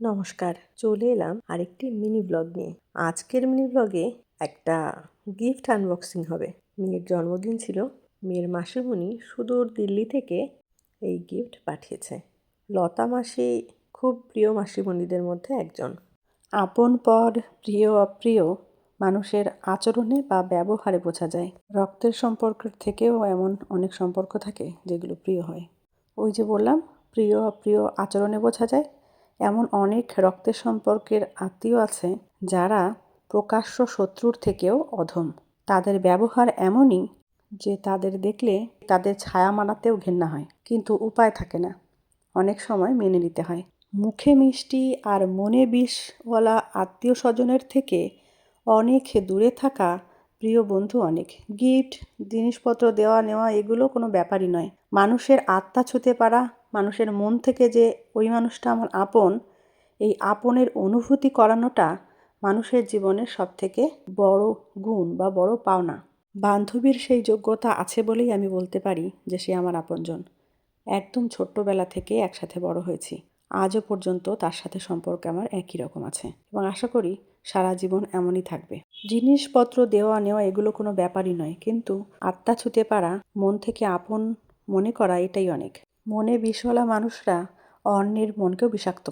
নমস্কার, চলে এলাম আরেকটি মিনি ব্লগ নিয়ে। আজকের মিনি ব্লগে একটা গিফট আনবক্সিং হবে। মেয়ের জন্মদিন ছিল। মেয়ের মাসিমণি সুদূর দিল্লি থেকে এই গিফট পাঠিয়েছে। লতা মাসি খুব প্রিয় মাসিমণিদের মধ্যে একজন। আপন পর, প্রিয় অপ্রিয় মানুষের আচরণে বা ব্যবহারে বোঝা যায়। রক্তের সম্পর্কের থেকেও এমন অনেক সম্পর্ক থাকে যেগুলো প্রিয় হয়। ওই যে বললাম, প্রিয় অপ্রিয় আচরণে বোঝা যায়। এমন অনেক রক্তের সম্পর্কের আত্মীয় আছে যারা প্রকাশ্য শত্রুর থেকেও অধম। তাদের ব্যবহার এমনই যে তাদের দেখলে তাদের ছায়া মানাতেও ঘেন্না হয়, কিন্তু উপায় থাকে না, অনেক সময় মেনে নিতে হয়। মুখে মিষ্টি আর মনে বিষওয়ালা আত্মীয় স্বজনের থেকে অনেক দূরে থাকা প্রিয় বন্ধু অনেক। গিফট, জিনিসপত্র দেওয়া নেওয়া এগুলো কোনো ব্যাপারই নয়। মানুষের আত্মা ছুঁতে পারা, মানুষের মন থেকে যে ওই মানুষটা আমার আপন, এই আপনের অনুভূতি করানোটা মানুষের জীবনের সবথেকে বড় গুণ বা বড় পাওনা। বান্ধবীর সেই যোগ্যতা আছে বলেই আমি বলতে পারি যে সে আমার আপনজন। একদম ছোট্টবেলা থেকে একসাথে বড় হয়েছি। আজও পর্যন্ত তার সাথে সম্পর্ক আমার একই রকম আছে এবং আশা করি সারা জীবন এমনই থাকবে। জিনিসপত্র দেওয়া নেওয়া এগুলো কোনো ব্যাপারই নয়, কিন্তু আত্মা ছুঁতে পারা, মন থেকে আপন মনে করা এটাই অনেক। মনে বিষওয়ালা মানুষরা অন্যের মনকেও বিষাক্ত